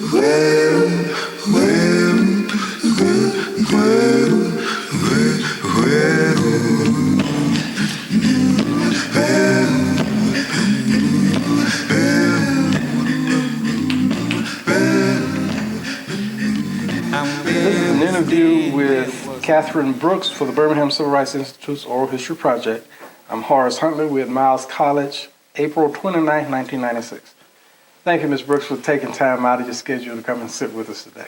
An interview with Catherine Brooks for the Birmingham Civil Rights Institute's Oral History Project. I'm Horace Huntley with Miles College, April 29, 1996. Thank you, Ms. Brooks, for taking time out of your schedule to come and sit with us today.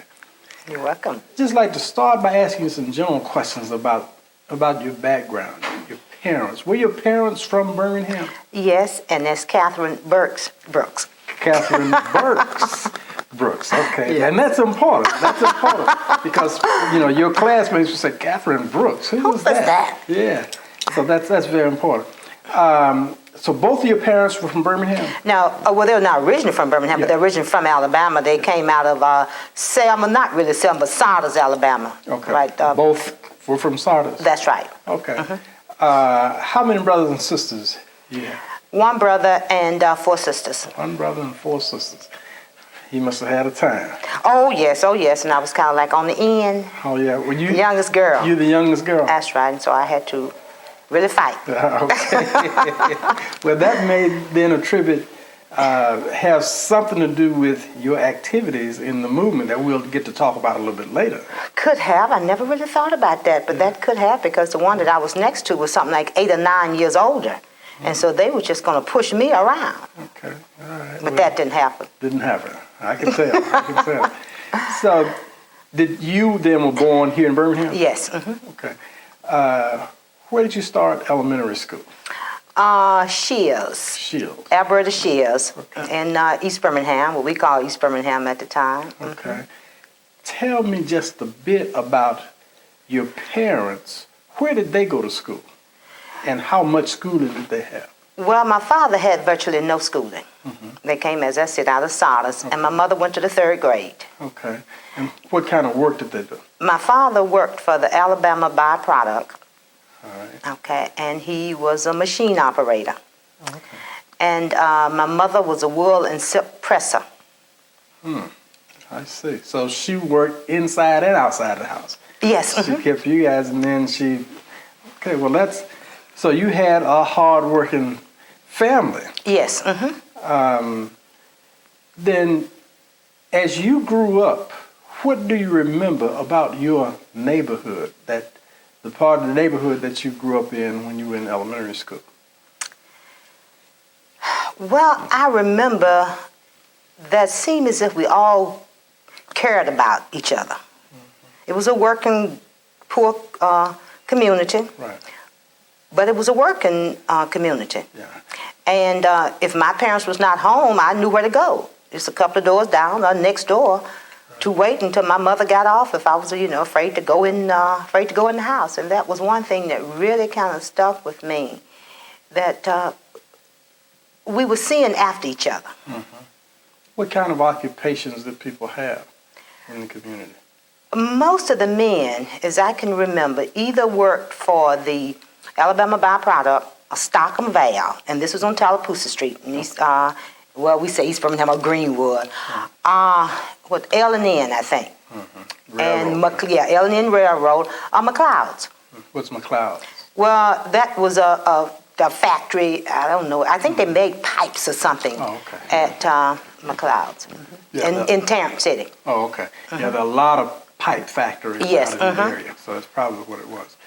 You're welcome. Just like to start by asking you some general questions about your background, your parents. Were your parents from Birmingham? Yes, and that's Catherine Burks Brooks. Catherine Burks Brooks, okay. Yeah. And that's important. That's important because, your classmates would say, Catherine Brooks, who was that? Yeah, so that's very important. So both of your parents were from Birmingham? Now, well, they were not originally from Birmingham, but they're originally from Alabama. They came out of Selma, not really Selma, but Sardis, Alabama. Okay. Right. Both were from Sardis? That's right. Okay. How many brothers and sisters? Yeah. One brother and 4 sisters. One brother and 4 sisters. He must have had a time. Oh, yes. And I was kind of like on the end. Oh, yeah. Well, the youngest girl. You're the youngest girl? That's right. And so I had to really fight. Okay. Well, that may then attribute, have something to do with your activities in the movement that we'll get to talk about a little bit later. Could have. I never really thought about that, but that could have, because the one that I was next to was something like 8 or 9 years older. And so they were just going to push me around. Okay, all right. But that didn't happen. Didn't happen. I can tell. So, you then were born here in Birmingham? Yes. Mm-hmm. Okay. Where did you start elementary school? Shields. Shields. Alberta Shields. Okay. In East Birmingham, what we call East Birmingham at the time. Okay. Mm-hmm. Tell me just a bit about your parents. Where did they go to school? And how much schooling did they have? Well, my father had virtually no schooling. Mm-hmm. They came, as I said, out of Sardis, and my mother went to the 3rd grade. Okay. And what kind of work did they do? My father worked for the Alabama byproduct. All right. Okay, and he was a machine operator. Okay. And my mother was a wool and silk presser. I see. So she worked inside and outside the house. Yes. She kept you guys, and then she... Okay, well, that's... So you had a hard-working family. Yes. Mm-hmm. Then, as you grew up, what do you remember about your neighborhood, the part of the neighborhood that you grew up in when you were in elementary school? Well, I remember that seemed as if we all cared about each other. Mm-hmm. It was a working, poor community. Right. But it was a working community. Yeah. And if my parents was not home, I knew where to go. Just a couple of doors down or next door to wait until my mother got off if I was, afraid to go in the house. And that was one thing that really kind of stuck with me, that we were seeing after each other. Mm-hmm. What kind of occupations did people have in the community? Most of the men, as I can remember, either worked for the Alabama byproduct, a Stockham Vale, and this was on Tallapoosa Street. And we say East Birmingham or Greenwood. With L&N, I think. Mm-hmm. Railroad. And L&N Railroad, McLeod's. What's McLeod's? Well, that was a factory. I don't know. I think they made pipes or something at McLeod's in Tarrant City. Oh, okay. Mm-hmm. Yeah, there are a lot of pipe factories out in the area, so that's probably what it was.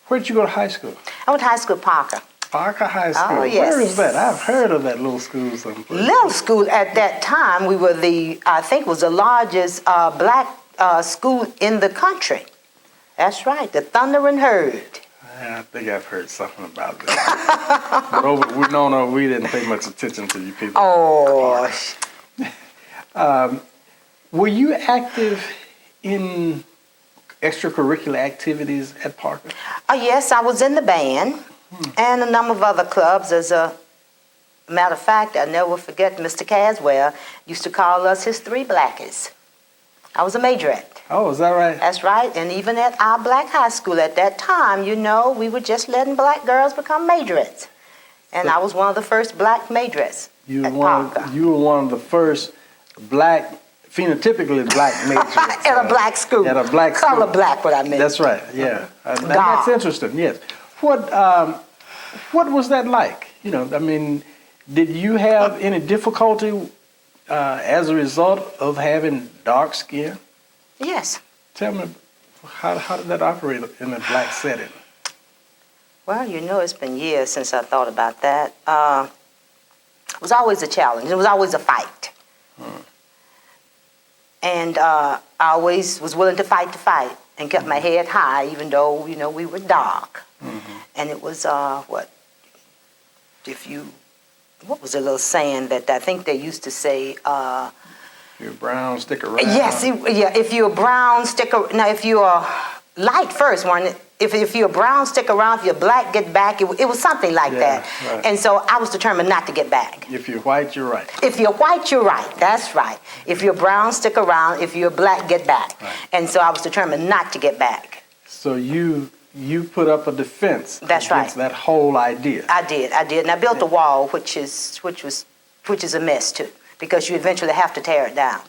Where did you go to high school? I went to high school at Parker. Parker High School. Oh, yes. Where is that? I've heard of that little school someplace. Little school at that time, we were I think was the largest black school in the country. That's right, the Thundering Herd. I think I've heard something about that. But we didn't pay much attention to you people. Oh. Were you active in extracurricular activities at Parker? Yes, I was in the band and a number of other clubs. As a matter of fact, I never forget Mr. Caswell used to call us his 3 blackies. I was a majorette. Oh, is that right? That's right. And even at our black high school at that time, we were just letting black girls become majorettes. And I was one of the first black majorettes. You at were Parker. you were one of the first black, phenotypically black majors. At a black school. At a black school. Color black, what I meant. That's right, yeah. That's interesting, yes. What was that like? You know, I mean, did you have any difficulty as a result of having dark skin? Yes. Tell me, how did that operate in a black setting? Well, you know, it's been years since I thought about that. It was always a challenge. It was always a fight. And I always was willing to fight and kept my head high, even though, you know, we were dark. And it was, what was a little saying that I think they used to say, If you're brown, stick around. yes, if you're brown, stick around. Now, if you're light first, if you're brown, stick around. If you're black, get back. It was something like that. Right. And so I was determined not to get back. If you're white, you're right. If you're white, you're right. That's right. If you're brown, stick around. If you're black, get back. Right. And so I was determined not to get back. So you put up a defense That's against that whole idea. I did. And I built a wall, which is a mess too, because you eventually have to tear it down.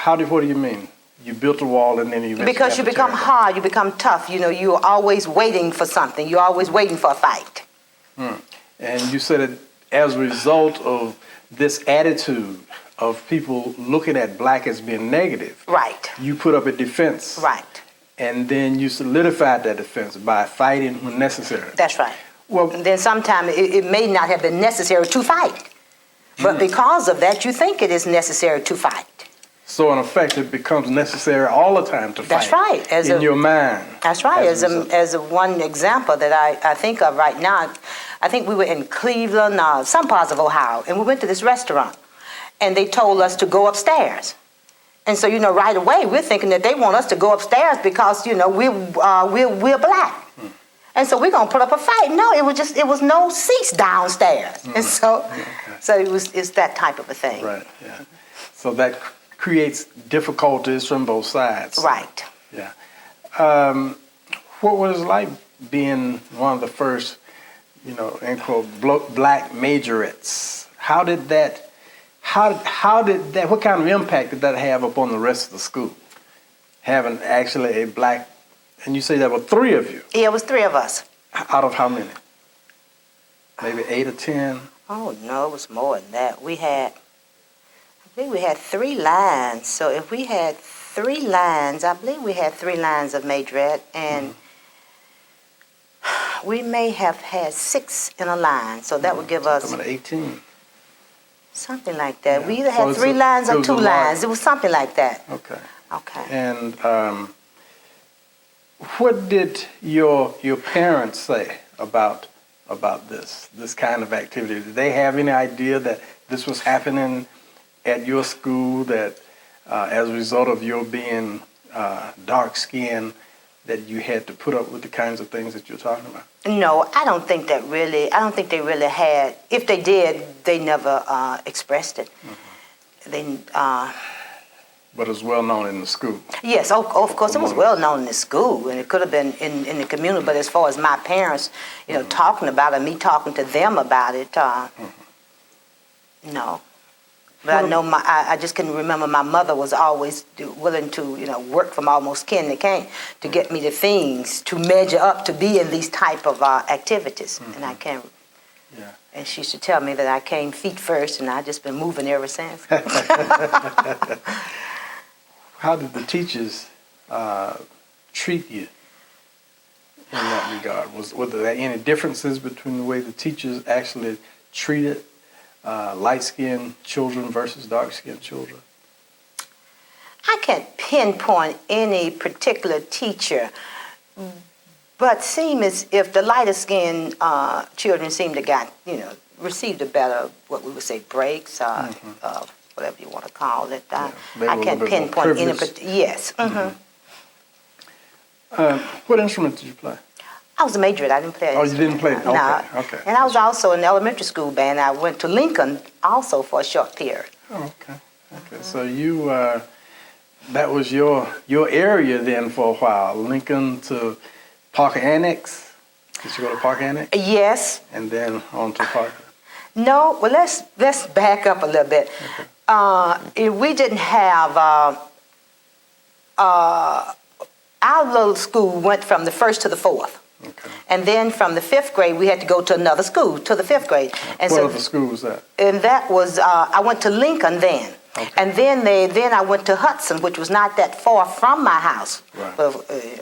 What do you mean? You built a wall and then you eventually Because you have to become tear it hard, you become tough. You know, you're always waiting for something. You're always waiting for a fight. down. And you said that as a result of this attitude of people looking at black as being negative, Right. you put up a defense. Right. And then you solidified that defense by fighting when necessary. That's right. Well, And then sometimes it may not have been necessary to fight. But because of that, you think it is necessary to fight. so in effect, it becomes necessary all the time to fight. That's right. In your mind. That's right. As a One example that I think of right now, I think we were in Cleveland, some parts of Ohio, and we went to this restaurant, and they told us to go upstairs. And so, you know, right away, we're thinking that they want us to go upstairs because, you know, we're black. And so we're going to put up a fight. No, it was no seats downstairs. And so it's that type of a thing. Right, yeah. So that creates difficulties from both sides. Right. Yeah. What was it like being one of the first, you know, end quote, black majorettes? How did that, what kind of impact did that have upon the rest of the school? Having actually a black, and you say there were 3 of you. Yeah, it was 3 of us. Out of how many? Maybe 8 or 10? Oh, no, it was more than that. I think we had 3 lines. So if we had 3 lines, I believe we had 3 lines of majorette, and we may have had 6 in a line. So that would give us 18. something like that. Yeah. We either So had 3 lines it or was 2 a lot. lines. It was something like that. Okay. Okay. And what did your parents say about this kind of activity? Did they have any idea that this was happening at your school, that as a result of your being dark-skinned, that you had to put up with the kinds of things that you're talking about? No, I don't think they really had. If they did, they never expressed it. They But it's well known in the school. Yes, of course, it was well known in the school, and it could have been in the community. But as far as my parents, you know, talking about it, me talking to them about it, no. But I know I just can remember my mother was always willing to, you know, work from almost kin to kin to get me the things to measure up to be in these type of activities, and I can't. Yeah. And she used to tell me that I came feet first, and I just been moving ever since. How did the teachers treat you in that regard? Were there any differences between the way the teachers actually treated light-skinned children versus dark-skinned children? I can't pinpoint any particular teacher, but seem as if the lighter-skinned children seem to received a better, what we would say, breaks, whatever you want to call it. I can't pinpoint any. Yes. What instrument did you play? I was a majorette. I didn't play. Oh, you didn't play? Okay, No. okay. And I was also in the elementary school band. I went to Lincoln also for a short period. Oh, okay. Okay. So you, that was your area then for a while. Lincoln to Parker Annex. Did you go to Parker Annex? Yes. And then on to Parker. No, well, let's back up a little bit. We didn't have our little school went from the first to the fourth. Okay. And then from the fifth grade, we had to go to another school, to the fifth grade. And What other school was that? And that was, I went to Lincoln then. Okay. And then I went to Hudson, which was not that far from my house. Right. But,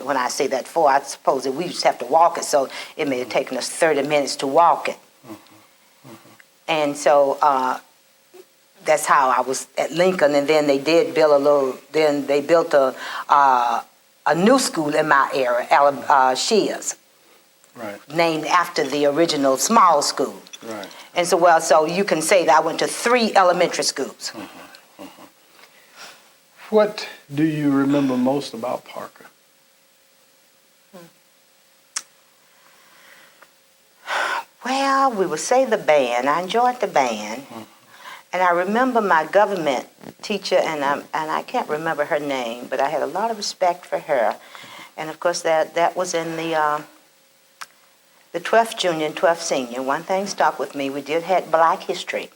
when I say that far, I suppose that we just have to walk it, so it may have taken us 30 minutes to walk it. And so that's how I was at Lincoln, and then they did build a new school in my area, Shears, Right. named after the original small school. Right. And so you can say that I went to 3 elementary schools. What do you remember most about Parker? Well, we would say the band. I enjoyed the band. And I remember my government teacher, and I can't remember her name, but I had a lot of respect for her. And of course, that was in the 12th junior and 12th senior. One thing stuck with me. We did have Black history.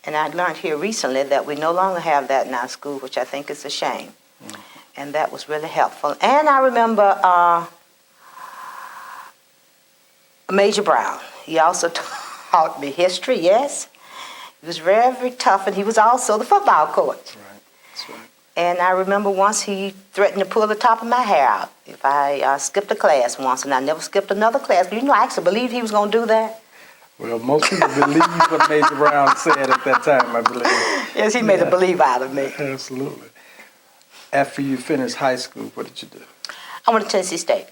And I learned here recently that we no longer have that in our school, which I think is a shame. And that was really helpful. And I remember Major Brown. He also taught me history, yes. He was very, very tough, and he was also the football coach. Right. That's right. And I remember once he threatened to pull the top of my hair out if I skipped a class once, and I never skipped another class. But I actually believed he was going to do that. Well, most people believe what Major Brown said at that time, I believe. Yes, he made a believer out of me. Absolutely. After you finished high school, what did you do? I went to Tennessee State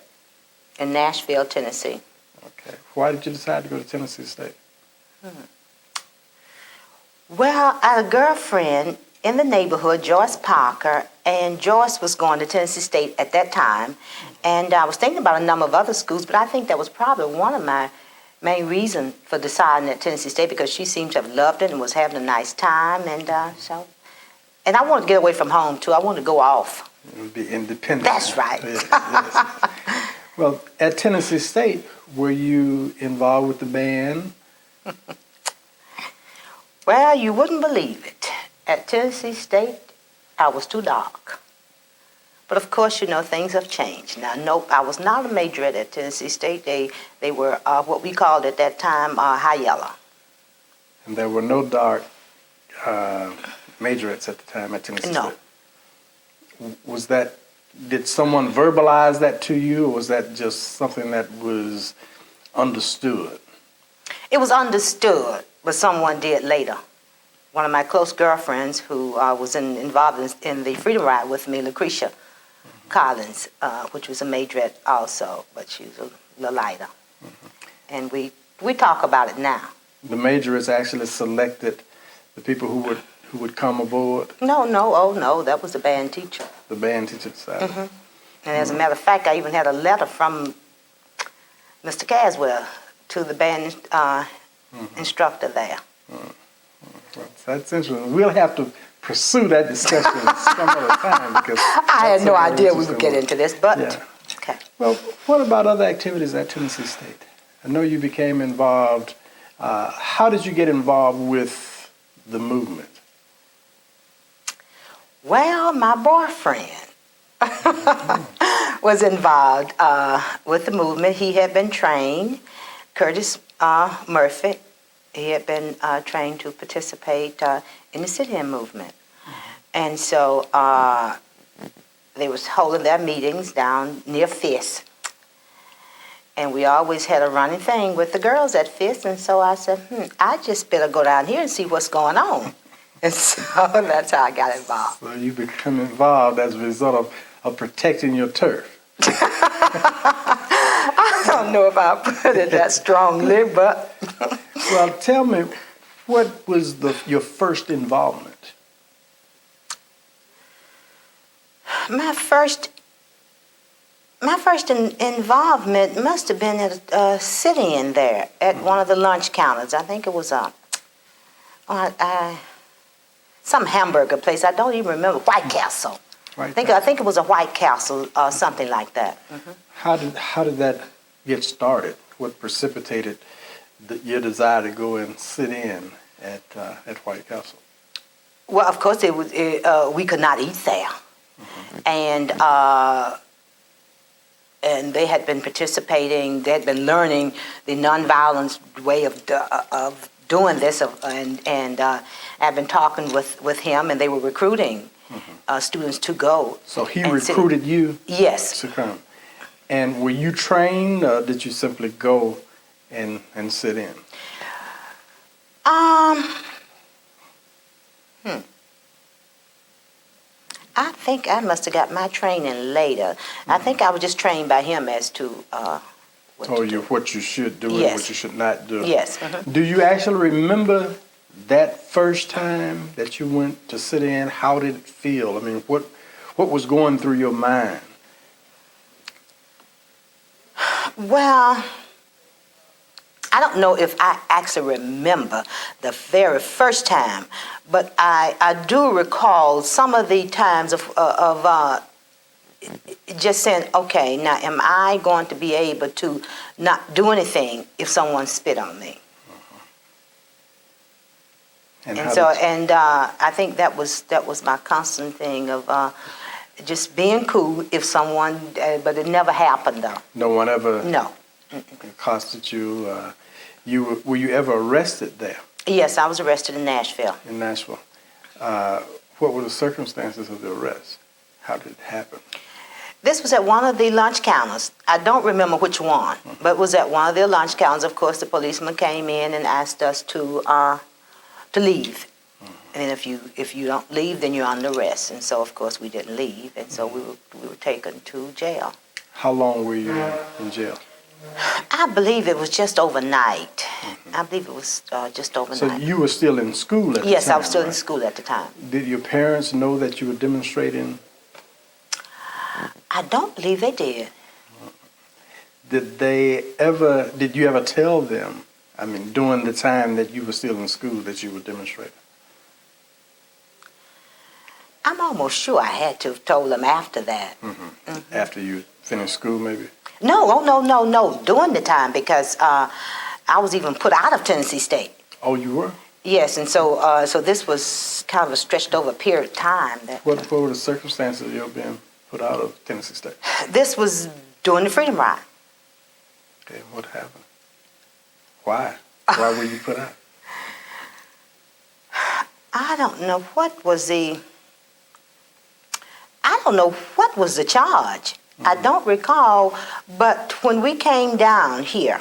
in Nashville, Tennessee. Okay. Why did you decide to go to Tennessee State? Well, I had a girlfriend in the neighborhood, Joyce Parker, and Joyce was going to Tennessee State at that time. And I was thinking about a number of other schools, but I think that was probably one of my main reasons for deciding at Tennessee State, because she seemed to have loved it and was having a nice time. And and I wanted to get away from home, too. I wanted to go off. It would be independent. That's right. Yes, yes. Well, at Tennessee State, were you involved with the band? Well, you wouldn't believe it. At Tennessee State, I was too dark. But of course, things have changed. Now, nope, I was not a majorette at Tennessee State. They were what we called at that time high yellow. And there were no dark majorettes at the time at Tennessee No. State. Did someone verbalize that to you, or was that just something that was understood? It was understood, but someone did later. One of my close girlfriends who was involved in the Freedom Ride with me, Lucretia Collins, which was a majorette also, but she was a little lighter. And we talk about it now. The majorettes actually selected the people who would come aboard? No, that was the band teacher. The band teacher decided. And as a matter of fact, I even had a letter from Mr. Caswell to the band instructor there. Well, that's interesting. We'll have to pursue that discussion some other time, because I had no idea we would get into this, but yeah. okay. Well, what about other activities at Tennessee State? I know you became involved. How did you get involved with the movement? Well, my boyfriend was involved with the movement. He had been trained, Curtis Murphy. He had been trained to participate in the sit-in movement. And so they was holding their meetings down near Fisk. And we always had a running thing with the girls at Fisk. And so I said, I just better go down here and see what's going on. And so that's how I got involved. So you become involved as a result of protecting your turf. I don't know if I put it that strongly, but... Well, tell me, what was your first involvement? My first involvement must have been at a sit-in there at one of the lunch counters. I think it was some hamburger place. I don't even remember. White Castle. I think it was a White Castle, something like that. How did that get started? What precipitated your desire to go and sit in at White Castle? Well, of course, we could not eat there, and they had been participating. They had been learning the nonviolent way of doing this, and I've been talking with him, and they were recruiting students to go. So he recruited you? Yes. To come. And were you trained, or did you simply go and sit in? I think I must have got my training later. I think I was just trained by him as to what you should do Yes. and what you should not do. Yes. Do you actually remember that first time that you went to sit in? How did it feel? I mean, what was going through your mind? Well, I don't know if I actually remember the very first time, but I do recall some of the times of just saying, okay, now am I going to be able to not do anything if someone spit on me? I think that was my constant thing of just being cool if someone, but it never happened though. No one ever No. accosted you. Were you ever arrested there Yes, I was arrested in Nashville. in Nashville? What were the circumstances of the arrest? How did it happen? This was at one of the lunch counters. I don't remember which one, but it was at one of their lunch counters. Of course, the policeman came in and asked us to leave. And if you don't leave, then you're under arrest. And so, of course, we didn't leave, and so we were taken to jail. How long were you in jail? I believe it was just overnight. I believe it was just overnight. So you were still in school at the time? Yes, I was still in right? school at the time. Did your parents know that you were demonstrating? I don't believe they did. Did you ever tell them, I mean, during the time that you were still in school, that you were demonstrating? I'm almost sure I had to have told them after that. After you finished school, maybe? No, no. During the time, because I was even put out of Tennessee State. Oh, you were? Yes, and so this was kind of a stretched over period of time. What were the circumstances of your being put out of Tennessee State? This was during the Freedom Ride. Okay, what happened? Why? Why were you put out? I don't know what was the charge. I don't recall, but when we came down here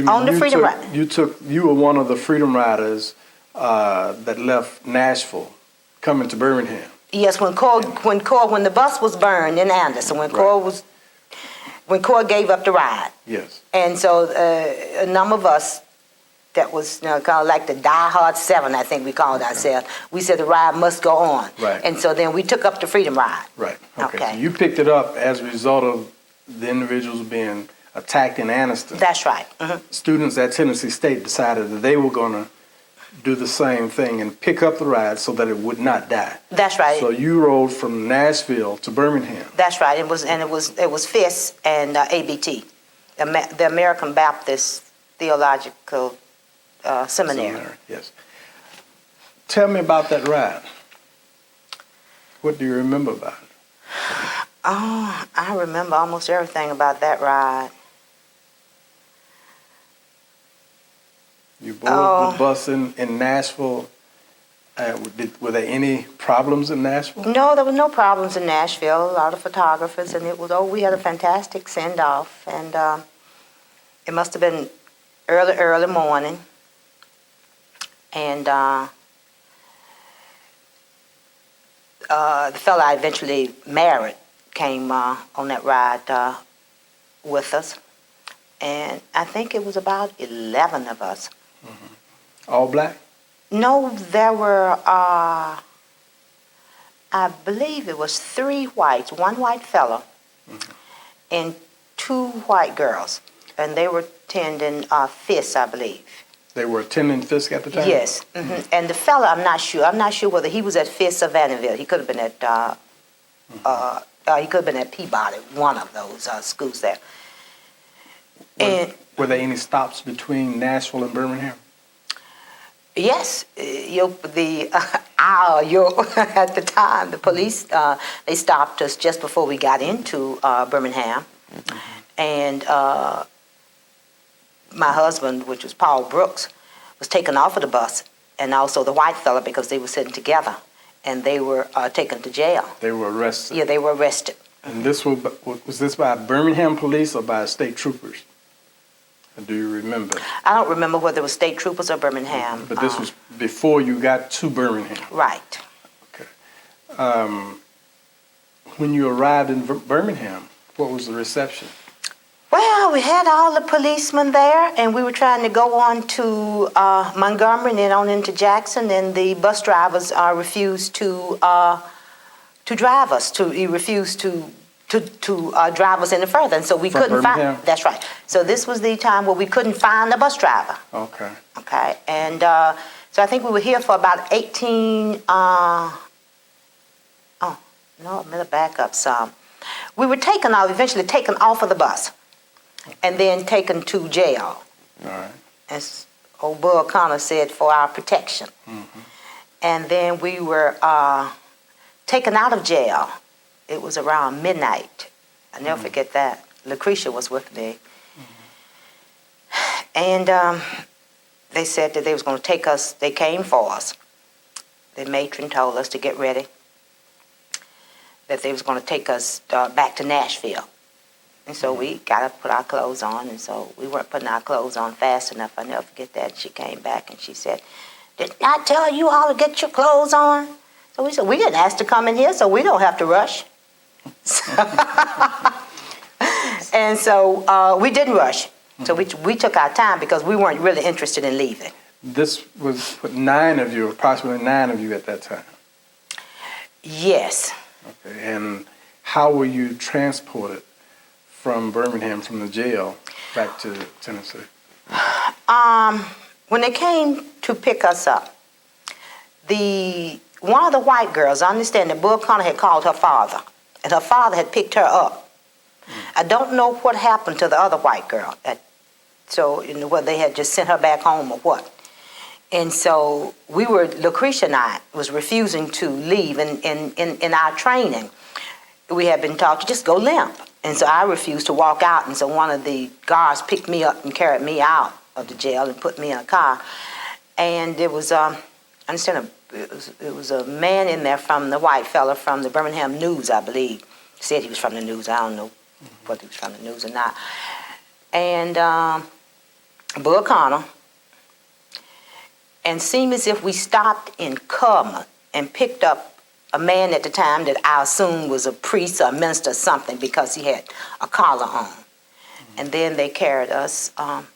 on the Freedom Ride. You were one of the Freedom Riders that left Nashville, coming to Birmingham. Yes, when the bus was burned in Anderson, when Corps gave up the ride. Yes. And so a number of us that was kind of like the diehard seven, I think we called ourselves. We said the ride must go on. Right. And so then we took up the Freedom Ride. Right. Okay. Okay. So you picked it up as a result of the individuals being attacked in Anniston. That's right. Students at Tennessee State decided that they were going to do the same thing and pick up the ride so that it would not die. That's right. So you rode from Nashville to Birmingham. That's right. It was FIS and ABT, the American Baptist Theological Seminary. Yes. Tell me about that ride. What do you remember about it? Oh, I remember almost everything about that ride. You boarded the bus in Nashville. Were there any problems in Nashville? No, there were no problems in Nashville. A lot of photographers, and we had a fantastic send-off, and it must have been early morning. And the fellow I eventually married came on that ride with us, and I think it was about 11 of us. All black? No, there were, I believe it was 3 whites, 1 white fellow, and 2 white girls, and they were attending FIS, I believe. They were attending FIS at the time? Yes, and the fellow, I'm not sure whether he was at FIS or Vanderbilt. He could have been at Peabody, one of those schools there. Were there any stops between Nashville and Birmingham? Yes, at the time, the police, they stopped us just before we got into Birmingham. And my husband, which was Paul Brooks, was taken off of the bus, and also the white fella, because they were sitting together, and they were taken to jail. They were arrested? Yeah, they were arrested. And this was this by Birmingham police or by state troopers? Do you remember? I don't remember whether it was state troopers or Birmingham. But this was before you got to Birmingham? Right. Okay. When you arrived in Birmingham, what was the reception? Well, we had all the policemen there, and we were trying to go on to Montgomery and then on into Jackson, and the bus drivers refused to drive us. He refused to drive us any further, and so we From couldn't Birmingham? find. That's right. So this was the time where we couldn't find the bus driver. Okay. Okay, and so I think we were here for about 18. No, I'm gonna back up some. We were eventually taken off of the bus, and then taken to jail. All right. As old Bull Connor said, for our protection. Mm-hmm. And then we were taken out of jail. It was around midnight. I'll never forget that. Lucretia was with me. And they said that they was going to take us. They came for us. The matron told us to get ready, that they was going to take us back to Nashville. And so we got to put our clothes on, and so we weren't putting our clothes on fast enough. I'll never forget that. She came back and she said, "Didn't I tell you all to get your clothes on?" So we said, "We didn't ask to come in here, so we don't have to rush." And so we didn't rush. So we took our time because we weren't really interested in leaving. This was approximately 9 of you at that time? Yes. Okay. And how were you transported from Birmingham, from the jail, back to Tennessee? When they came to pick us up, one of the white girls, I understand that Bull Connor had called her father, and her father had picked her up. I don't know what happened to the other white girl. Whether they had just sent her back home or what. And so Lucretia and I was refusing to leave. In our training, we had been taught to just go limp. And so I refused to walk out. And so one of the guards picked me up and carried me out of the jail and put me in a car. And it was, it was a man in there from the white fella from the Birmingham News, I believe. Said he was from the news. I don't know whether he was from the news or not. And Bull Connor, and seemed as if we stopped in Coleman and picked up a man at the time that I assumed was a priest or a minister or something, because he had a collar on. And then they carried us, and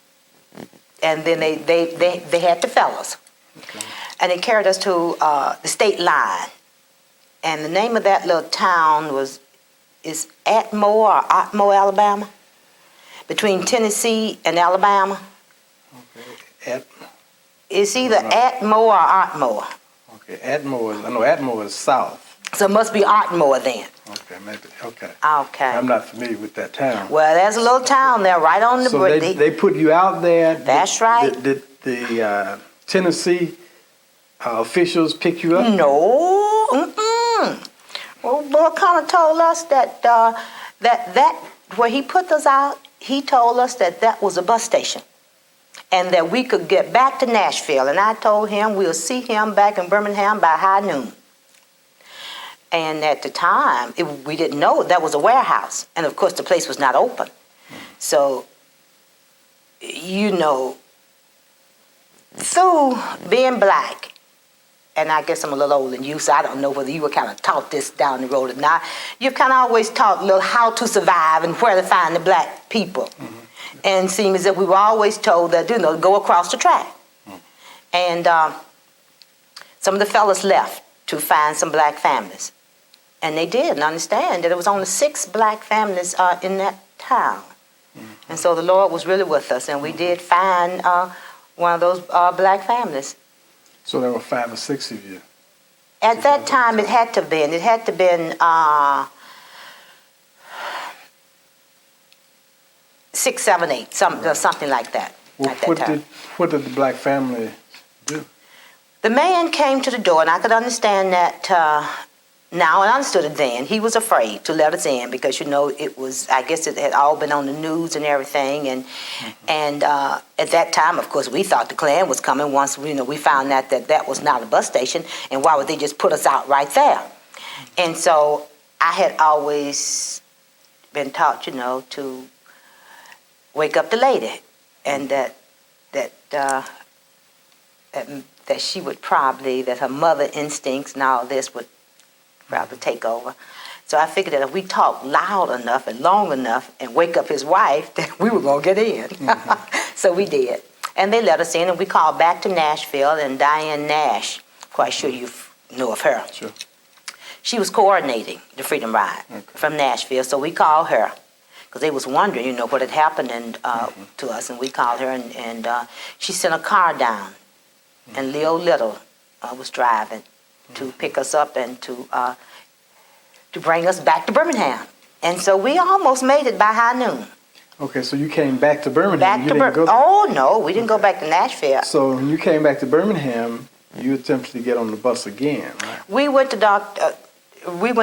then they had the fellas. Okay. And they carried us to the state line. And the name of that little town is Atmore, Alabama, between Tennessee and Alabama. Okay. It's either Atmore or Atmore. Okay, Atmore. I know Atmore is south. So it must be Atmore then. Okay, maybe. Okay. Okay. I'm not familiar with that town. Well, there's a little town there right on the bridge. So they put you out there. That's right. Did the Tennessee officials pick you up? No. Mm-mm. Well, Bull Connor told us that where he put us out, he told us that was a bus station, and that we could get back to Nashville. And I told him we'll see him back in Birmingham by high noon. And at the time, we didn't know that was a warehouse. And of course, the place was not open. So, through being black, and I guess I'm a little older than you, so I don't know whether you were kind of taught this down the road or not. You've kind of always taught how to survive and where to find the black people. Mm-hmm. And it seemed as if we were always told that, go across the track. Mm-hmm. And some of the fellas left to find some black families. And they did, and understand that there was only 6 black families in that town. Mm-hmm. And so the Lord was really with us, and we did find one of those black families. So there were 5 or 6 of you? At that time, it had to been 6 6, 7, 8, something like that Well, at that time. what did the black family do? The man came to the door, and I could understand that now, and I understood it then. He was afraid to let us in because, it was, I guess it had all been on the news and everything. And at that time, of course, we thought the Klan was coming once, we found out that was not a bus station. And why would they just put us out right there? And so I had always been taught, to wake up the lady, and that she would probably, that her mother instincts and all this would probably take over. So I figured that if we talked loud enough and long enough and wake up his wife, then we were going to get in. So we did. And they let us in, and we called back to Nashville, and Diane Nash, quite sure you know of her. Sure. She was coordinating the Freedom Ride from Nashville, so we called her because they was wondering, what had happened to us, and we called her, and she sent a car down, and Leo Little was driving to pick us up and to bring us back to Birmingham. And so we almost made it by high noon. Okay, so you came back to Birmingham. Oh, no, we didn't go back to Nashville. So when you came back to Birmingham, you attempted to get on the bus again, right? We went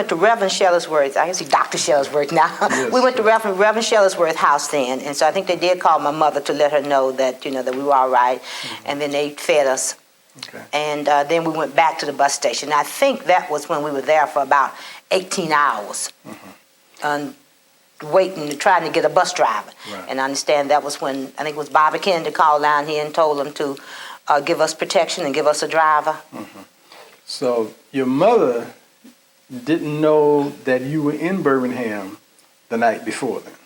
to Reverend Shellsworth. I can see Dr. Shellsworth now. Yes, we went to Reverend Shellsworth's house then, and so I think they did call my mother to let her know that that we were all right, and then they fed us. Okay. And then we went back to the bus station. I think that was when we were there for about 18 hours, waiting, trying to get a bus driver. Right. And I understand that was when, I think it was Bobby Kennedy called down here and told them to give us protection and give us a driver. So your mother didn't know that you were in Birmingham the night before then?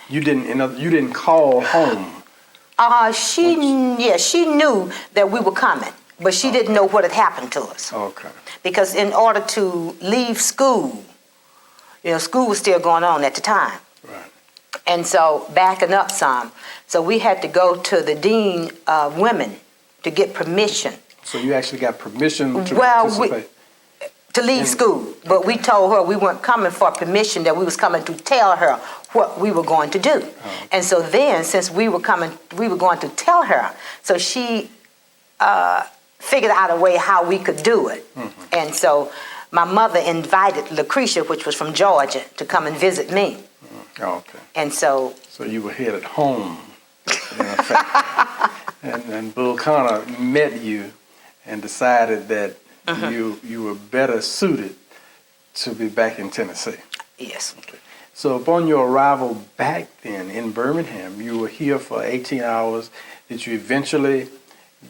You didn't call home? She knew that we were coming, but she didn't know what had happened to us. Okay. Because in order to leave school, school was still going on at the time. Right. And so backing up some, so we had to go to the dean of women to get permission. So you actually got permission to participate? To leave school, but we told her we weren't coming for permission, that we was coming to tell her what we were going to do. And so then, since we were going to tell her, so she figured out a way how we could do it. And so my mother invited Lucretia, which was from Georgia, to come and visit me. Okay. And so you were headed home, in effect. and Bull Connor met you and decided that you were better suited to be back in Tennessee. Yes. Okay. So upon your arrival back then in Birmingham, you were here for 18 hours. Did you eventually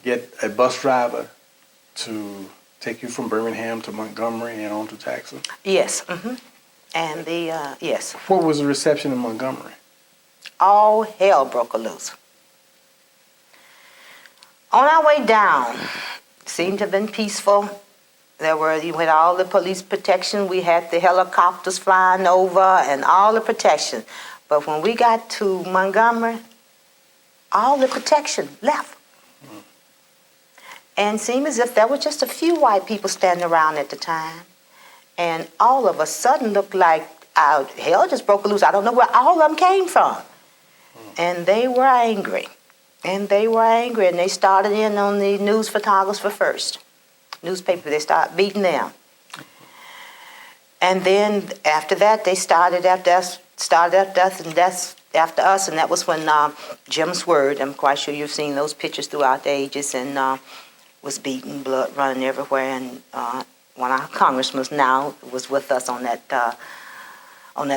get a bus driver to take you from Birmingham to Montgomery and on to Jackson? Yes. And yes. What was the reception in Montgomery? All hell broke loose. On our way down, seemed to have been peaceful. You had all the police protection. We had the helicopters flying over and all the protection. But when we got to Montgomery, all the protection left. And seemed as if there were just a few white people standing around at the time. And all of a sudden looked like hell just broke loose. I don't know where all of them came from. And they were angry. And they started in on the news photographer first. Newspaper, they started beating them. And then after that, they started after us, and that was when Jim Sword, I'm quite sure you've seen those pictures throughout the ages, and was beaten, blood running everywhere, and one of our congressmen now was with us on that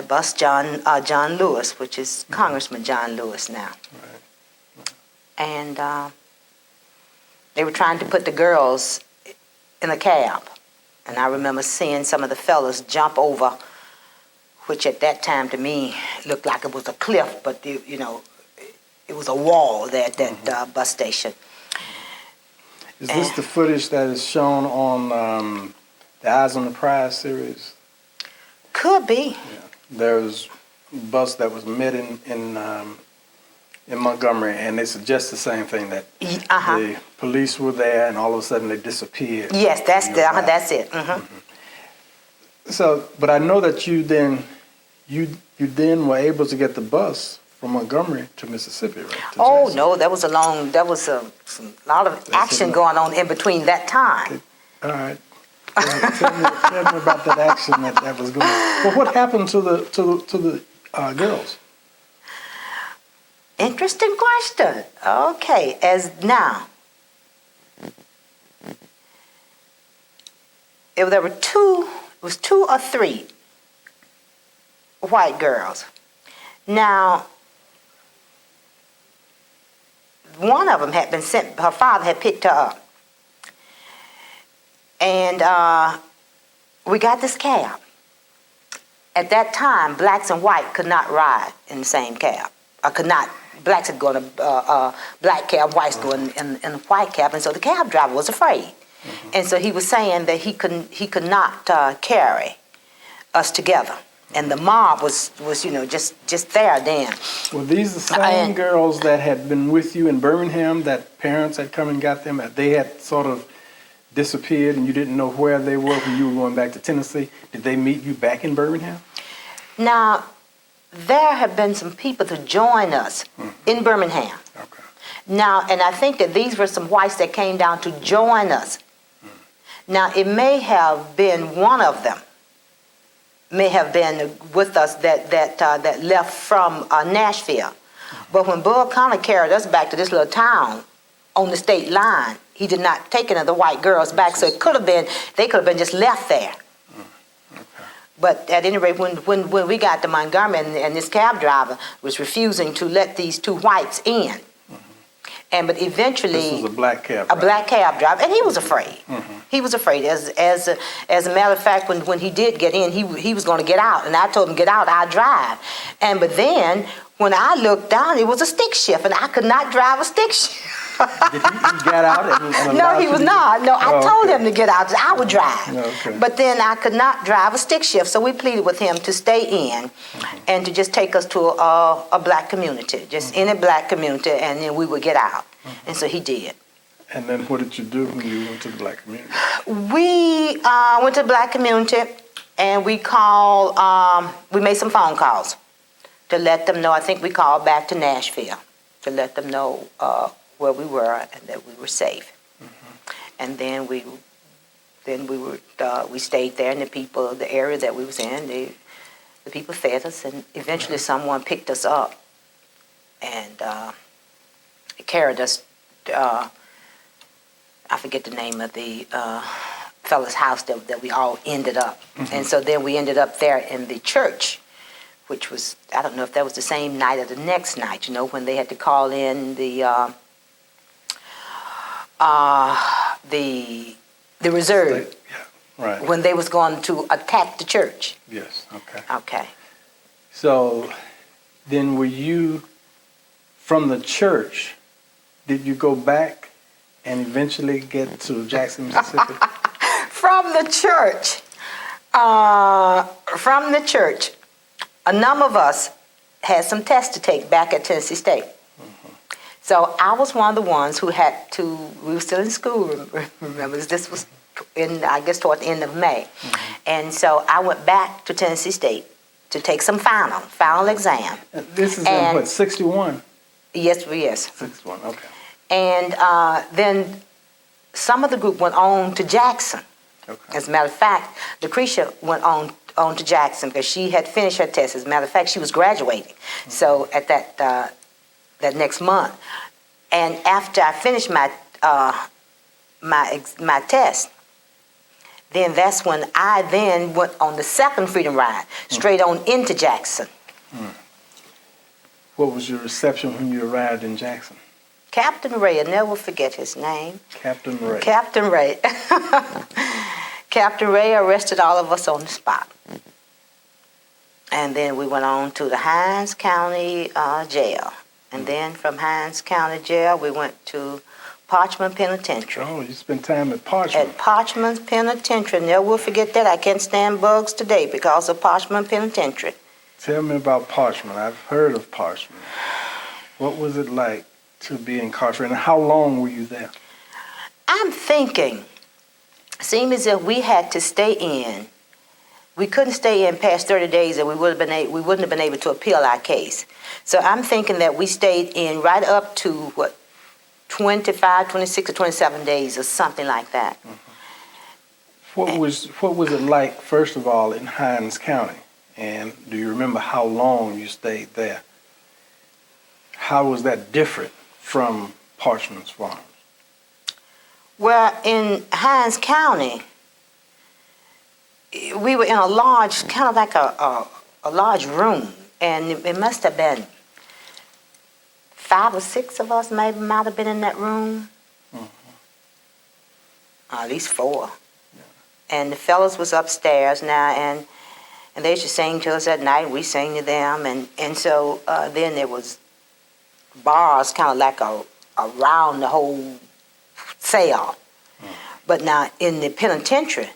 bus, John Lewis, which is Congressman John Lewis now. Right. And they were trying to put the girls in a cab. And I remember seeing some of the fellas jump over, which at that time to me looked like it was a cliff, but it was a wall there at that bus station. Is this the footage that is shown on the Eyes on the Prize series? Could be. Yeah. There's a bus that was met in Montgomery, and they suggest the same thing, that the police were there, and all of a sudden they disappeared. Yes, that's it. So, but I know that you then you then were able to get the bus from Montgomery to Mississippi, right? To Oh, Jackson. no, there was a lot of action going on in between that time. All right. Tell me about that action that was going on. Well, what happened to the girls? Interesting question. Okay, as now, if there were two or three white girls. Now, one of them had been sent, her father had picked her up. And we got this cab. At that time, blacks and white could not ride in the same cab. Blacks would go in a black cab, whites go in a white cab, and so the cab driver was afraid. Mm-hmm. And so he was saying that he could not carry us together. And the mob was just there then. Were these the same girls that had been with you in Birmingham, that parents had come and got them? They had sort of disappeared and you didn't know where they were when you were going back to Tennessee? Did they meet you back in Birmingham? Now, there have been some people to join us in Birmingham. Okay. Now, and I think that these were some whites that came down to join us. Now, it may have been one of them, may have been with us that left from Nashville. But when Bull Connor carried us back to this little town on the state line, he did not take any of the white girls back, so they could have been just left there. But at any rate, when we got to Montgomery and this cab driver was refusing to let these two whites in, but eventually this was a black cab driver. A black cab driver, and he was afraid. He was afraid. As a matter of fact, when he did get in, he was going to get out, and I told him, "Get out, I'll drive." But then when I looked down, it was a stick shift, and I could not drive a stick shift. Did he get out and No, he was not. No, I told him to get out. I would drive. Okay. But then I could not drive a stick shift, so we pleaded with him to stay in and to just take us to a black community, just any black community, and then we would get out. And so he did. And then what did you do when you went to the black community? We went to the black community, and we called, we made some phone calls to let them know. I think we called back to Nashville to let them know where we were and that we were safe. And then we stayed there, and the area that we was in, the people fed us, and eventually someone picked us up and carried us. I forget the name of the fellow's house that we all ended up. And so then we ended up there in the church, which was, I don't know if that was the same night or the next night, when they had to call in the reserve. Yeah, right. When they was going to attack the church. Yes, okay. Okay. So then were you, from the church, did you go back and eventually get to Jackson, Mississippi? From the church, a number of us had some tests to take back at Tennessee State. So I was one of the ones who had to, we were still in school, remember, this was toward the end of May. And so I went back to Tennessee State to take some final exam. This is in what, 61? Yes. 61, okay. And then some of the group went on to Jackson. Okay. As a matter of fact, Lucretia went on to Jackson because she had finished her test. As a matter of fact, she was graduating. So at that next month, and after I finished my test, then that's when I then went on the second Freedom Ride, straight on into Jackson. What was your reception when you arrived in Jackson? Captain Ray, I'll never forget his name. Captain Ray. Captain Ray. Captain Ray arrested all of us on the spot. And then we went on to the Hinds County jail. And then from Hinds County jail, we went to Parchment Penitentiary. Oh, you spent time at Parchment. At Parchment Penitentiary. Never will forget that. I can't stand bugs today because of Parchment Penitentiary. Tell me about Parchment. I've heard of Parchment. What was it like to be incarcerated, and how long were you there? I'm thinking, seemed as if we had to stay in we couldn't stay in past 30 days, and we wouldn't have been able to appeal our case. So I'm thinking that we stayed in right up to 25, 26, or 27 days, or something like that. What was it like, first of all, in Hinds County? And do you remember how long you stayed there? How was that different from Parchment's farm? Well, in Hinds County, we were in a large, kind of like a large room, and it must have been 5 or 6 of us maybe might have been in that room. At least 4. And the fellas was upstairs now, and they used to sing to us at night. We sang to them, and so then there was bars kind of like around the whole cell. But now in the penitentiary,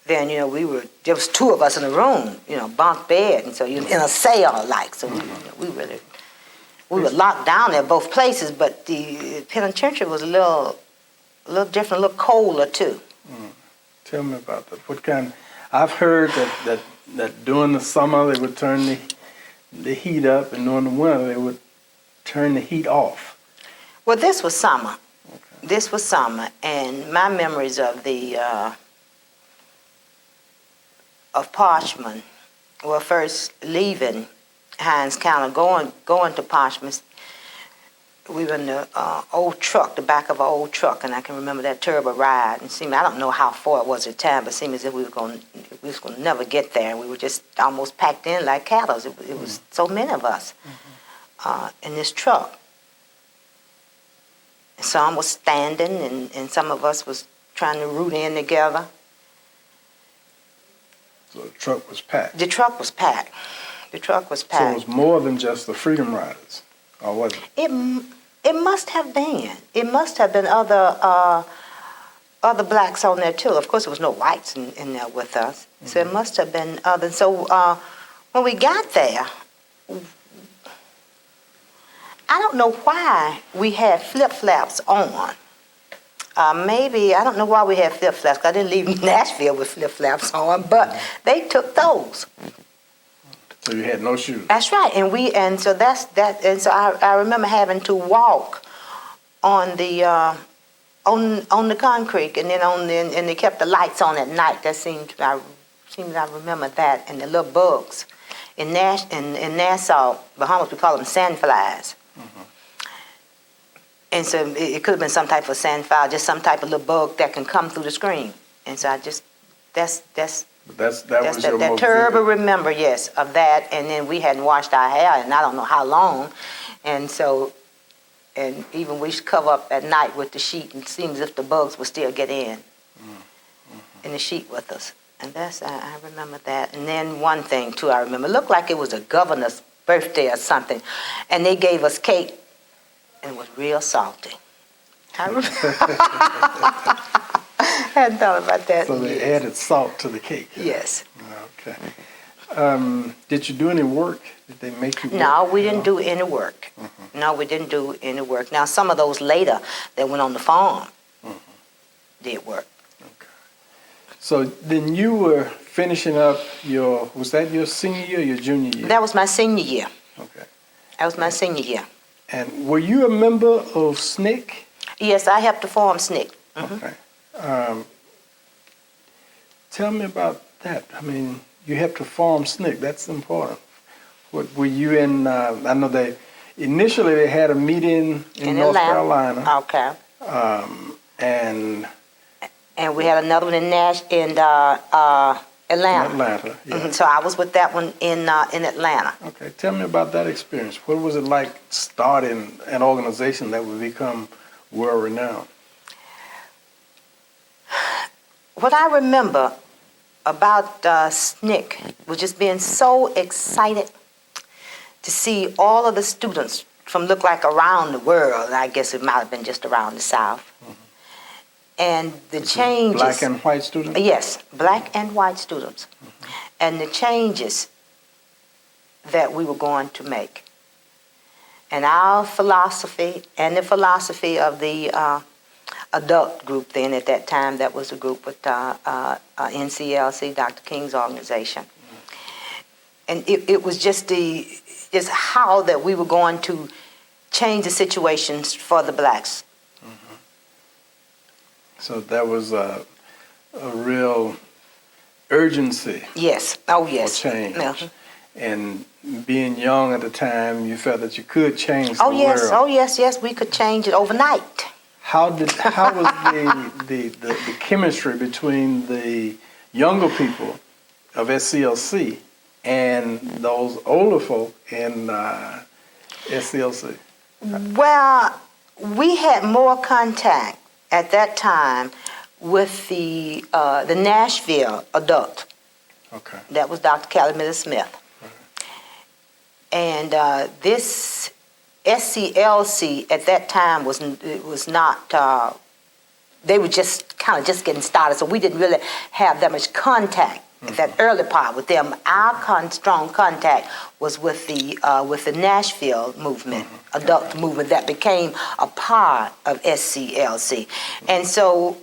then there was 2 of us in the room, bunk bed, and so in a cell like. So we were locked down there both places, but the penitentiary was a little different, a little colder too. Tell me about that. What kind? I've heard that during the summer they would turn the heat up, and during the winter they would turn the heat off. Well, this was summer. Okay. This was summer, and my memories of of Parchment were first leaving Hinds County, going to Parchment. We were in the old truck, the back of an old truck, and I can remember that terrible ride. And I don't know how far it was at the time, but it seemed as if we was going to never get there. We were just almost packed in like cattle. It was so many of us in this truck. Some was standing, and some of us was trying to root in together. So the truck was packed. The truck was packed. The truck was packed. So it was more than just the Freedom Riders, or was it? It must have been. It must have been other blacks on there too. Of course, there was no whites in there with us. So it must have been other. So when we got there, I don't know why we had flip-flops on. Maybe, I don't know why we had flip-flops, 'cause I didn't leave Nashville with flip-flops on, but they took those. So you had no shoes. That's right, and so that's that, and so I remember having to walk on the concrete, and then and they kept the lights on at night. That seems I remember that, and the little bugs in Nassau, Bahamas, we call them sandflies. And so it could have been some type of sandfly, just some type of little bug that can come through the screen. And so that was your most terrible vivid. remember, yes, of that. And then we hadn't washed our hair in I don't know how long, and so, and even we should cover up at night with the sheet, and it seems as if the bugs would still get in the sheet with us. And I remember that. And then one thing too, I remember, it looked like it was a governor's birthday or something, and they gave us cake, and it was real salty. I remember. I hadn't thought about that. So they added salt to the cake. Yes. Okay. Did you do any work? Did they make you work? No, we didn't do any work. No, we didn't do any work. Now, some of those later that went on the farm did work. Okay. So then you were finishing up was that your senior year or your junior year? That was my senior year. Okay. That was my senior year. And were you a member of Snick? Yes, I helped to form Snick. Okay. Tell me about that. I mean, you helped to form Snick. That's important. What were you in? I know initially they had a meeting in North Carolina. Okay. And we had another one in Atlanta. Atlanta, yeah. So I was with that one in Atlanta. Okay, tell me about that experience. What was it like starting an organization that would become world-renowned? What I remember about Snick was just being so excited to see all of the students from look like around the world. I guess it might have been just around the South. And the changes. Black and white students? Yes, black and white students. And the changes that we were going to make. And our philosophy and the philosophy of the adult group then at that time. That was a group with NCLC, Dr. King's organization. And it was just how that we were going to change the situations for the blacks. Mm-hmm. So that was a real urgency. Yes. Oh, yes. For change. Mm-hmm. And being young at the time, you felt that you could change the Oh, yes. world. Oh, yes. We could change it overnight. How was the chemistry between the younger people of SCLC and those older folk in SCLC? Well, we had more contact at that time with the Nashville adult. Okay. That was Dr. Callie Smith. And this SCLC at that time was not. They were just getting started, so we didn't really have that much contact at that early part with them. Our strong contact was with the Nashville movement, adult movement that became a part of SCLC, and so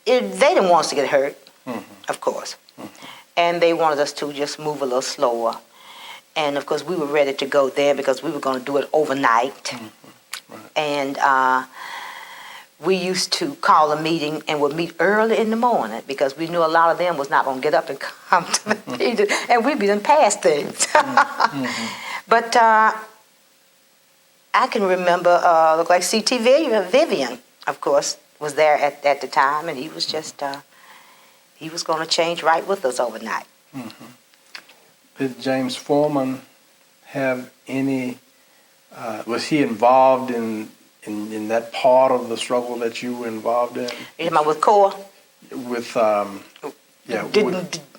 they didn't want us to get hurt, of course, and they wanted us to just move a little slower. And, of course, we were ready to go there because we were going to do it overnight. Right. And we used to call a meeting and would meet early in the morning because we knew a lot of them was not going to get up and come to the meeting. And we'd be done past things. But I can remember, look like C.T. Vivian, of course, was there at the time. And he was just, he was going to change right with us overnight. Mm-hmm. Did James Forman have any, was he involved in that part of the struggle that you were involved in? You talking about with CORE? With, the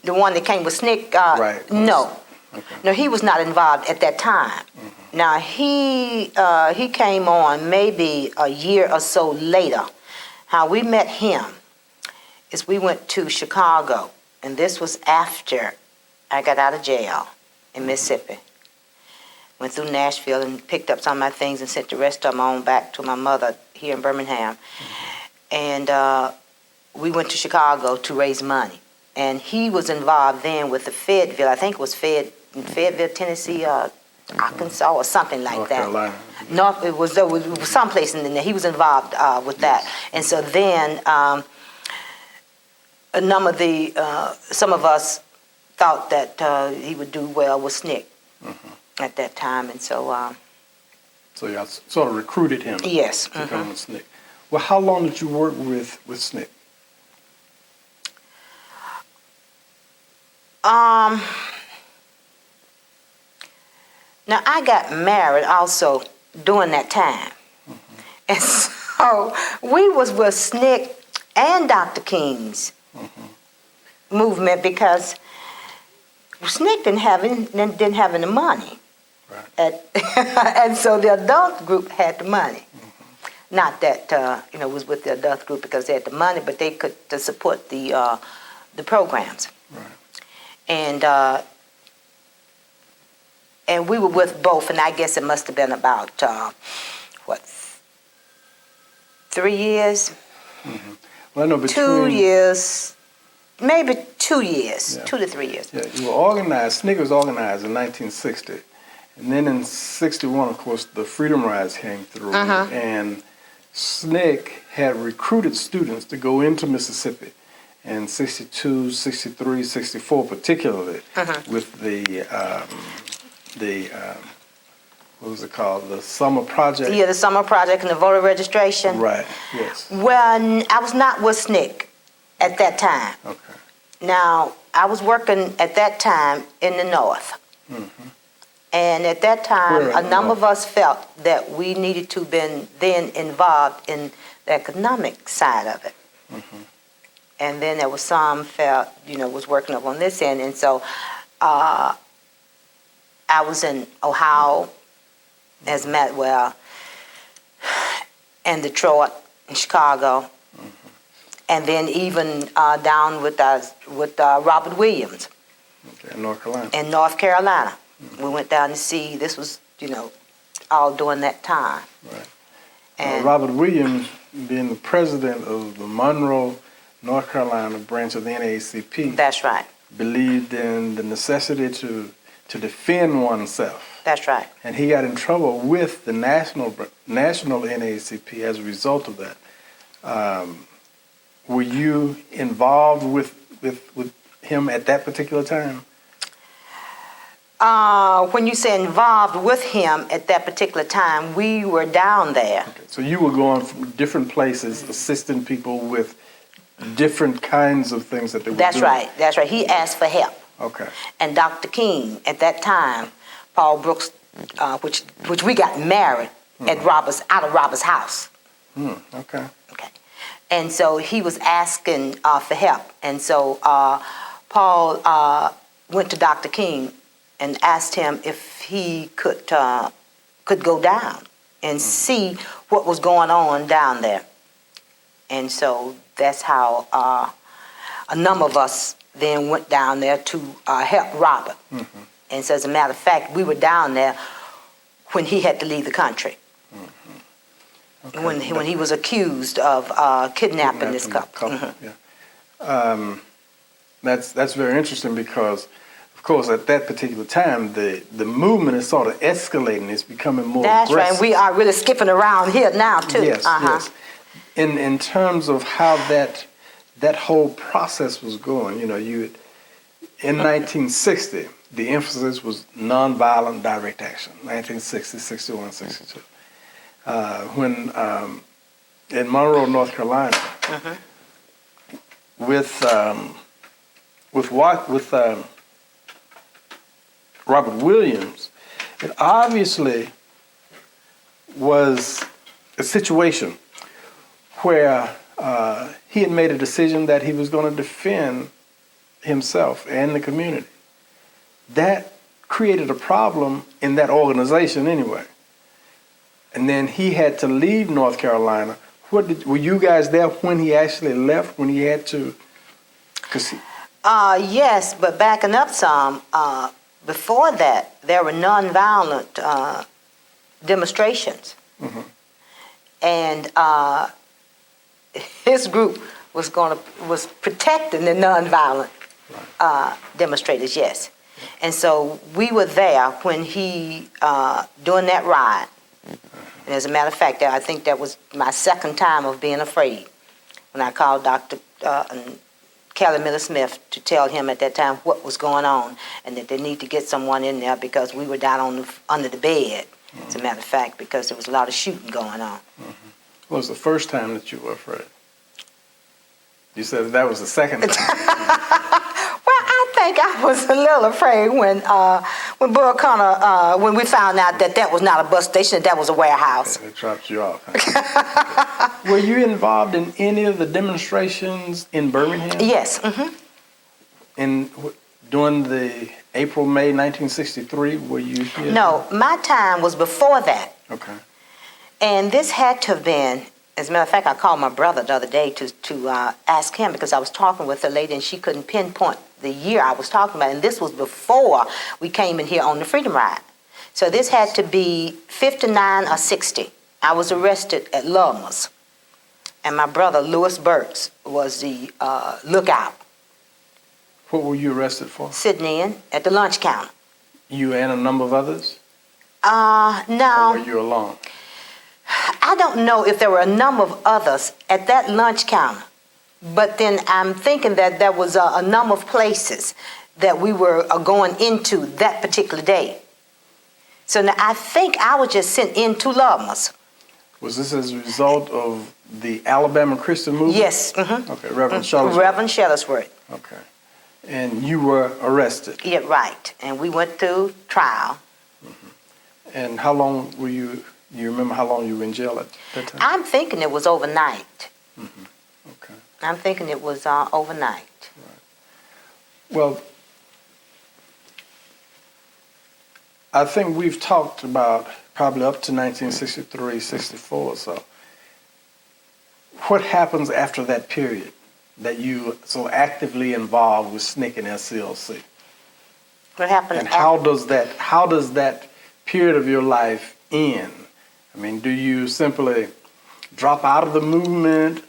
one that came with Snick? Right. No. Okay. No, he was not involved at that time. Mm-hmm. Now, he came on maybe a year or so later. How we met him is we went to Chicago, and this was after I got out of jail in Mississippi. Went through Nashville and picked up some of my things and sent the rest of them on back to my mother here in Birmingham. And we went to Chicago to raise money. And he was involved then with the Fayetteville, I think it was Fayetteville, Tennessee, Arkansas, or something like North that. Carolina. It was someplace in there. He was involved with that. And so then some of us thought that he would do well with Snick at that time, and so. So y'all sort of recruited him. Yes. To come with Snick. Well, how long did you work with Snick? Now I got married also during that time, and so we was with Snick and Dr. King's movement because Snick didn't have any money, right. And so the adult group had the money. Not that was with the adult group because they had the money, but they could to support the programs. Right. And we were with both, and I guess it must have been about 3 years. Mm-hmm. Well, I know between 2 years. Maybe 2 years, 2 to 3 years. Yeah, you were organized. Snick was organized in 1960, and then in '61, of course, the Freedom Rides came through, and Snick had recruited students to go into Mississippi, in '62, '63, '64, particularly with the what was it called? The Summer Project. Yeah, the Summer Project and the voter registration. Right. Yes. Well, I was not with Snick at that time. Okay. Now, I was working at that time in the North. And at that time, a number of us felt that we needed to be then involved in the economic side of it. And then there was some felt, was working up on this end. And so I was in Ohio, and Detroit, and Chicago. And then even down with Robert Williams. Okay, North Carolina. In North Carolina. We went down to see, this was, all during that time. Right. And Robert Williams being the president of the Monroe, North Carolina branch of the NAACP, That's right. believed in the necessity to defend oneself. That's right. And he got in trouble with the national NAACP as a result of that. Were you involved with him at that particular time? When you say involved with him at that particular time, we were down there. Okay. So you were going from different places, assisting people with different kinds of things that they were That's doing. right. That's right. He asked for help. Okay. And Dr. King, at that time, Paul Brooks, which we got married at out of Robert's house. Okay. Okay. And so he was asking for help. And so Paul went to Dr. King and asked him if he could go down and see what was going on down there. And so that's how a number of us then went down there to help Robert. And so as a matter of fact, we were down there when he had to leave the country. Okay. When he was accused of kidnapping this couple. Yeah. That's very interesting because, of course, at that particular time, the movement is sort of escalating. It's becoming more That's aggressive. right. And we are really skipping around here now too. Yes, yes. In terms of how that whole process was going, in 1960, the emphasis was nonviolent direct action. 1960, 61, 62. When in Monroe, North Carolina, with Robert Williams, it obviously was a situation where he had made a decision that he was going to defend himself and the community. That created a problem in that organization anyway. And then he had to leave North Carolina. Were you guys there when he actually left, when he had to? Yes, but backing up some, before that, there were nonviolent demonstrations. And his group was protecting the nonviolent demonstrators, yes. And so we were there when he, during that ride. And as a matter of fact, I think that was my second time of being afraid when I called Dr. Kelly Miller Smith to tell him at that time what was going on and that they need to get someone in there because we were down under the bed, as a matter of fact, because there was a lot of shooting going on. What was the first time that you were afraid? You said that was the second time. Well, I think I was a little afraid when Bull Connor, when we found out that was not a bus station, that was a warehouse. They dropped you off. Huh? Were you involved in any of the demonstrations in Birmingham? Yes. During the April-May 1963, were you here? No, my time was before that. Okay. And this had to have been, as a matter of fact, I called my brother the other day to ask him because I was talking with a lady and she couldn't pinpoint the year I was talking about. And this was before we came in here on the Freedom Ride. So this had to be 59 or 60. I was arrested at Lummer's. And my brother, Lewis Burks, was the lookout. What were you arrested for? Sitting in at the lunch counter. You and a number of others? No. Or were you alone? I don't know if there were a number of others at that lunch counter, but then I'm thinking that there was a number of places that we were going into that particular day. So now I think I was just sent into Lummer's. Was this as a result of the Alabama Christian movement? Yes. Okay, Reverend Shuttlesworth. Reverend Shuttlesworth. Okay. And you were arrested? Yeah, right. And we went through trial. And how long were you? You remember how long you were in jail at that time? I'm thinking it was overnight. Okay. I'm thinking it was overnight. Right. Well, I think we've talked about probably up to 1963, 64 or so. What happens after that period that you so actively involved with Snick and SCLC? What happened? And how does that period of your life end? I mean, do you simply drop out of the movement?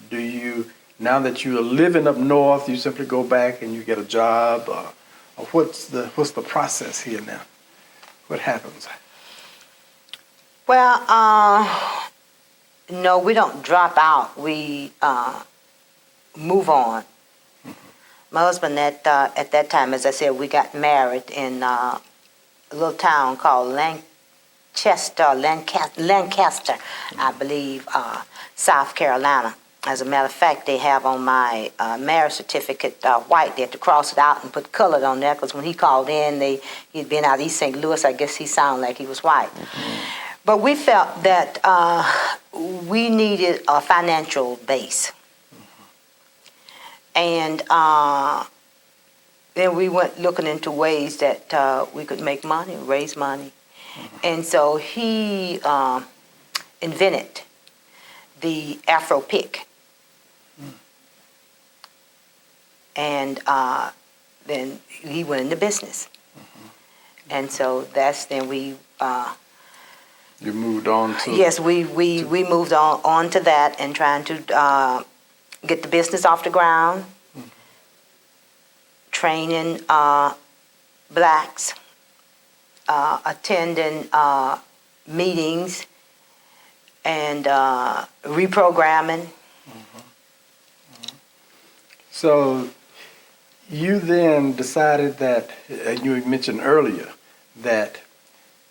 Do you, now that you are living up north, you simply go back and you get a job? Or what's the process here now? What happens? Well, no, we don't drop out. We move on. My husband at that time, as I said, we got married in a little town called Lancaster, I believe, South Carolina. As a matter of fact, they have on my marriage certificate white. They had to cross it out and put colored on there because when he called in, he'd been out of East St. Louis. I guess he sounded like he was white. But we felt that we needed a financial base. And then we went looking into ways that we could make money, raise money. And so he invented the Afro pick. And then he went into business. And so that's then we... You moved on to... Yes, we moved on to that and trying to get the business off the ground, training blacks, attending meetings, and reprogramming. So you then decided that, you mentioned earlier, that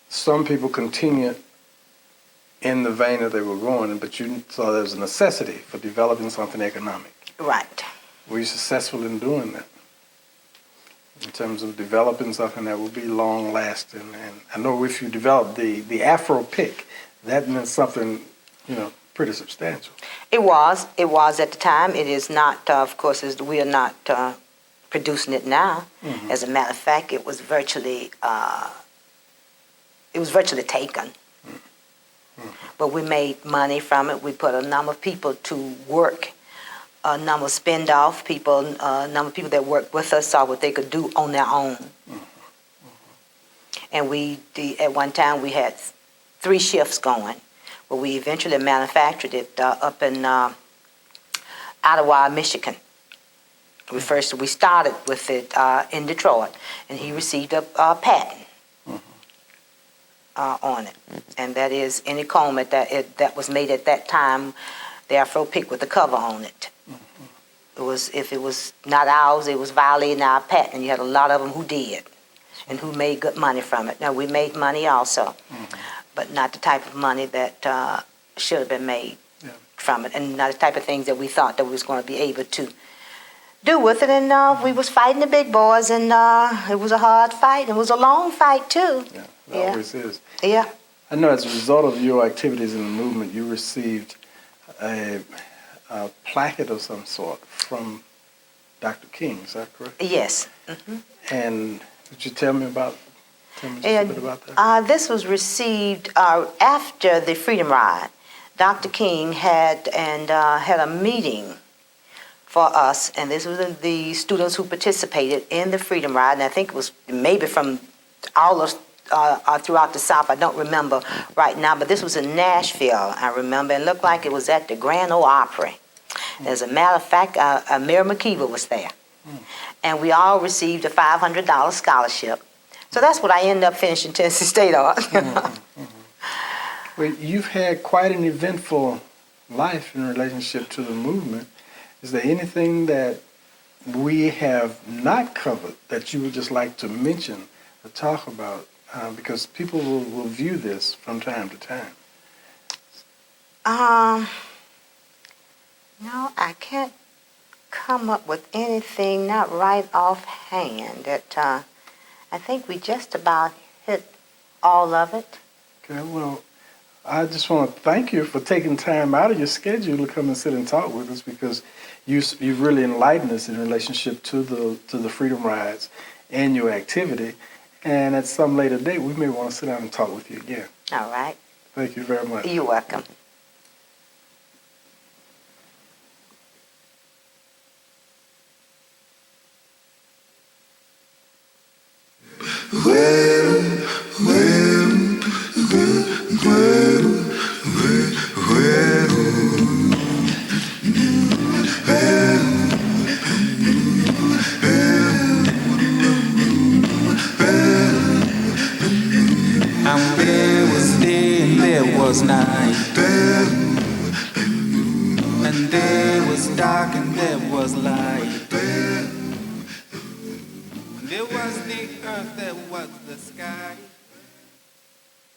some people continued in the vein that they were going, but you saw there was a necessity for developing something economic. Right. Were you successful in doing that? In terms of developing something that will be long lasting? And I know if you developed the Afro pick, that meant something, pretty substantial. It was at the time. It is not, of course, we are not producing it now. As a matter of fact, it was virtually taken. But we made money from it. We put a number of people to work, a number of spin-off people, a number of people that worked with us saw what they could do on their own. And at one time we had 3 shifts going, but we eventually manufactured it up in Ottawa, Michigan. We started with it in Detroit, and he received a patent on it, and that is any comb that was made at that time, the Afro pick with the cover on it. It was, if it was not ours, it was violating our patent, and you had a lot of them who did, and who made good money from it. Now we made money also, but not the type of money that should have been made from it, and not the type of things that we thought that we was going to be able to do with it. And we was fighting the big boys, and it was a hard fight. It was a long fight too. Yeah, it always is. Yeah. I know as a result of your activities in the movement, you received a placket of some sort from Dr. King. Is that correct? Yes. And could you tell me just a bit about that? This was received after the Freedom Ride. Dr. King had a meeting for us, and this was the students who participated in the Freedom Ride, and I think it was maybe from all of throughout the South. I don't remember right now, but this was in Nashville, I remember. It looked like it was at the Grand Ole Opry. As a matter of fact, Mary McKeever was there. And we all received a $500 scholarship. So that's what I ended up finishing Tennessee State on. Well, you've had quite an eventful life in relationship to the movement. Is there anything that we have not covered that you would just like to mention or talk about? Because people will view this from time to time. No, I can't come up with anything, not right offhand. That I think we just about hit all of it. Okay, well, I just want to thank you for taking time out of your schedule to come and sit and talk with us, because you've really enlightened us in relationship to the Freedom Rides and your activity. And at some later date, we may want to sit down and talk with you again. All right. Thank you very much. You're welcome. Well, was night. And day was dark and there was light. There was the earth, there was the sky.